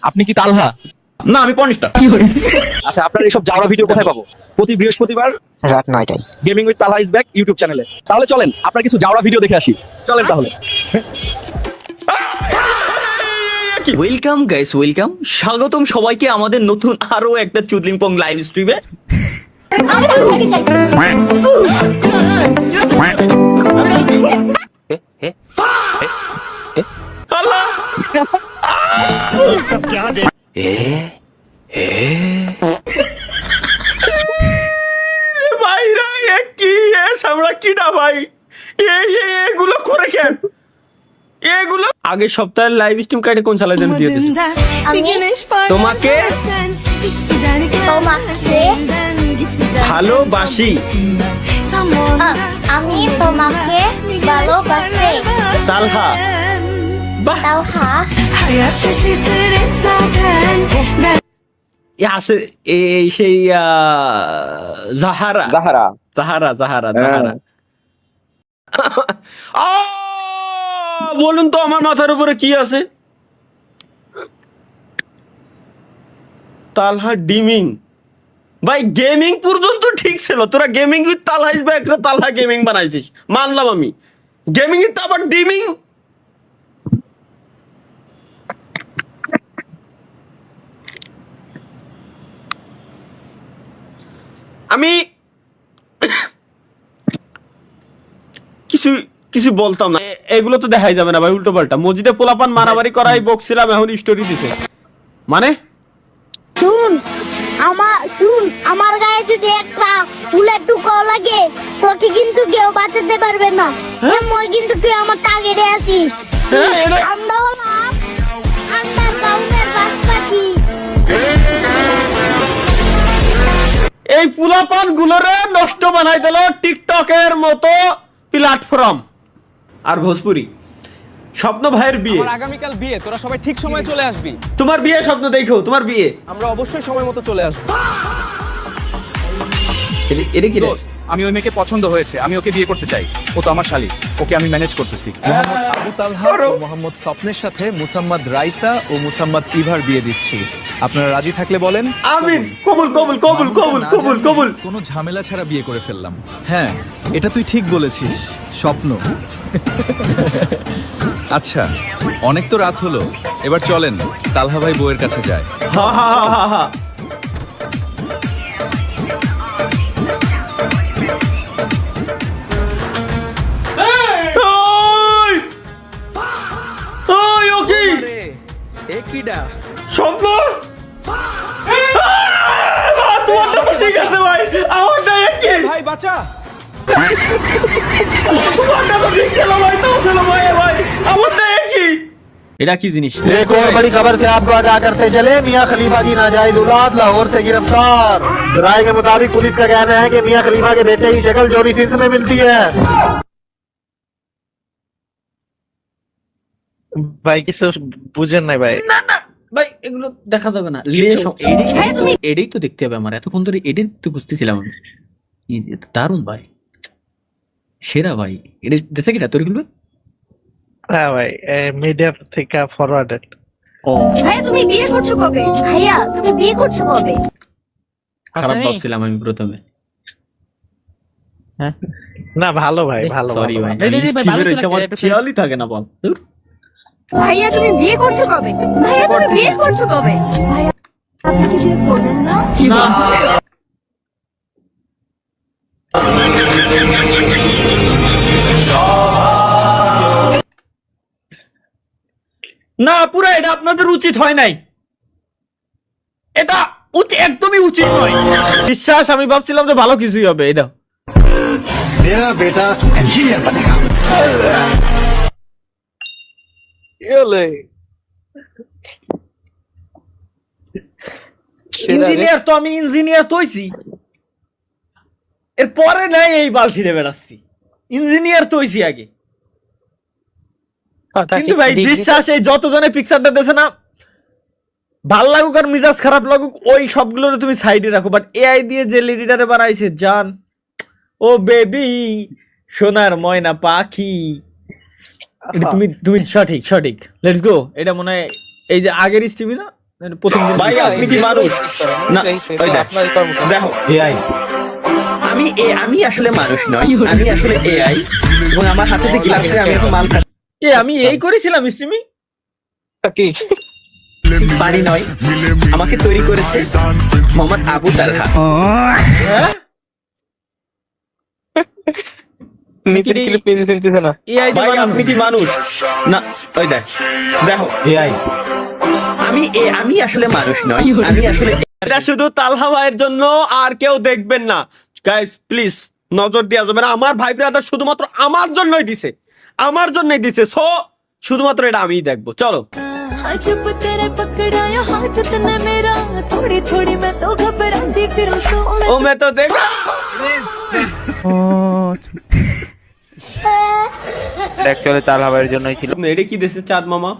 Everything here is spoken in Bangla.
আপনি কি তালহা? না, আমি পনিস্টার। আচ্ছা, আপনার এইসব জাওরা ভিডিও কোথায় পাবো? প্রতি বৃহস্পতিবার রাত 9টায় gaming with Talha is back YouTube চ্যানেলে। তাহলে চলেন আপনার কিছু জাওরা ভিডিও দেখে আসি। চলেন তাহলে। ওয়েলকাম গাইস, ওয়েলকাম, স্বাগতম সবাইকে আমাদের নতুন আরো একটা চুদলিংপং লাইভ স্ট্রিমে। ভাইরা এ কি আমরা কিটা ভাই, এগুলো করে কেন? এগুলো আগের সপ্তাহের লাইভ স্ট্রিম কাটে কোন সালে যেন দিয়ে দিয়েছে তোমাকে ভালোবাসি, আমি তোমাকে ভালোবাসি তালহা। বাহ, তালহা আসে এই সেই জাহারা জাহারা জাহারা জাহারা জাহারা। বলুন তো আমার মাথার উপরে কি আছে? তালহা ডিমিং ভাই, গেমিং পর্যন্ত ঠিক ছিল, তোরা gaming with Talha is back একটা তালহা গেমিং বানাইছিস, মানলাম আমি। গেমিং এর তো আবার ডিমিং। আমি কিছু কিছু বলতাম না, এগুলো তো দেখাই যাবে না ভাই, উল্টো পাল্টা। মসজিদে পোলাপান মারামারি করাই বকছিলাম, এখন স্টোরি দিছে মানে। শুন আমার গায়ে যদি একটা ফুলের টুকাও লাগে তোকে কিন্তু কেউ বাঁচাতে পারবে না। মই কিন্তু তুই আমার টার্গেটে আছিস। আমরা হলাম আন্ডারগ্রাউন্ডের বাসপাখি। এই পোলাপান গুলোরে নষ্ট বানাই দিল টিকটকের মতো প্ল্যাটফর্ম। আর ভোজপুরি স্বপ্ন ভাইয়ের বিয়ে, আমার আগামীকাল বিয়ে, তোরা সবাই ঠিক সময় চলে আসবি। তোমার বিয়ে স্বপ্ন দেখো, তোমার বিয়ে। আমরা অবশ্যই সময় মতো চলে আসবো। এটা কি রে? দোস্ত, আমি ওই মেয়েকে পছন্দ হয়েছে, আমি ওকে বিয়ে করতে চাই। ও তো আমার শালী, ওকে আমি ম্যানেজ করতেছি। মোহাম্মদ আবু তালহা ও মোহাম্মদ স্বপ্নের সাথে মুসাম্মদ রাইসা ও মুসাম্মদ ইভার বিয়ে দিচ্ছি। আপনারা রাজি থাকলে বলেন আমিন। কবুল কবুল কবুল কবুল কবুল কবুল। কোনো ঝামেলা ছাড়া বিয়ে করে ফেললাম। হ্যাঁ, এটা তুই ঠিক বলেছিস, স্বপ্ন। আচ্ছা, অনেক তো রাত হলো, এবার চলেন তালহা ভাই বউয়ের কাছে যায়। হা হা হা হা হা। ওই! ওই, ও কি? স্বপ্ন? তোমারটা তো ঠিক আছে ভাই, আমারটা একই। ভাই বাঁচা। তোমারটা তো ঠিক ছিল ভাই, তো ছিল ভাই, ভাই আমারটা একই। এটা কি জিনিস? एक और बड़ी खबर से आपको आगाह करते चले, मियां खलीफा की नाजायज औलाद लाहौर से गिरफ्तार। राय के मुताबिक पुलिस का कहना है कि मियां खलीफा के बेटे की शक्ल जॉनी सिंस में मिलती है। ভাই কিছু বুঝেন নাই ভাই। না না ভাই, এগুলো দেখা যাবে না। এটাই তো দেখতে হবে আমার, এতক্ষণ ধরে এটাই তো বুঝতেছিলাম আমি। এ তো দারুণ ভাই, সেরা ভাই। এটা দেখে কিনা তৈরি করবে? হ্যাঁ ভাই, মিডিয়া থেকে ফরওয়ার্ডেড। ও, ভাইয়া তুমি বিয়ে করছো কবে? ভাইয়া তুমি বিয়ে করছো কবে? খারাপ ভাবছিলাম আমি প্রথমে। না ভালো ভাই, ভালো সরি ভাই, ভালো। স্টিভের ইচ্ছা আমার খেয়ালই থাকে না, বল। ধুর। ভাইয়া তুমি বিয়ে করছো কবে? ভাইয়া তুমি বিয়ে করছো কবে? ভাইয়া আপনি কি বিয়ে করবেন না? না না, পুরো এটা আপনাদের উচিত হয় নাই, এটা একদমই উচিত নয়। বিশ্বাস, আমি ভাবছিলাম যে ভালো কিছুই হবে। এটা मेरा बेटा इंजीनियर बनेगा। ইঞ্জিনিয়ার তো আমি ইঞ্জিনিয়ার তৈছি, এরপরে নাই এই বাল ছিঁড়ে বেড়াচ্ছি। ইঞ্জিনিয়ার তৈছি আগে। কিন্তু ভাই বিশ্বাস, এই যতজনে পিকচারটা দেখে না, ভাল লাগুক আর মিজাজ খারাপ লাগুক, ওই সবগুলো তুমি সাইডে রাখো। বাট এআই দিয়ে যে লিডিটারে বানাইছে, জান ও বেবি সোনার ময়না পাখি, তুমি তুমি সঠিক সঠিক। Let's go. এটা মনে হয় এই যে আগের স্ট্রিমই না, প্রথম দিন ভাই আপনি কি মানুষ না ওই দেখ, দেখো এআই আমি আসলে মানুষ নয়, আমি আসলে এআই এবং আমার হাতে যে গ্লাস আছে আমি এখন মাল খাচ্ছি। আমি এই করেছিলাম স্ট্রিমিং। কি পারি নয়, আমাকে তৈরি করেছে মোহাম্মদ আবু তালহা। নিচের ক্লিপ পেজে চিনতেছে না। এআই ভাই আপনি কি মানুষ না ওই দেখ, দেখো এআই আমি আসলে মানুষ নয়, আমি আসলে এটা শুধু তালহা ভাইয়ের জন্য, আর কেউ দেখবেন না গাইস প্লিজ, নজর দেওয়া যাবে না। আমার ভাই ব্রাদার শুধুমাত্র আমার জন্যই দিছে, আমার জন্যই দিছে, সো শুধুমাত্র এটা আমিই দেখবো। চলো जब तेरे पकड़ाया हाथ तने मेरा थोड़ी थोड़ी मैं तो घबराती फिर ও মে তো দেখ অ্যাকচুয়ালি তাল হাওয়ার জন্যই ছিল। এটা কি দিছে চাঁদ মামা?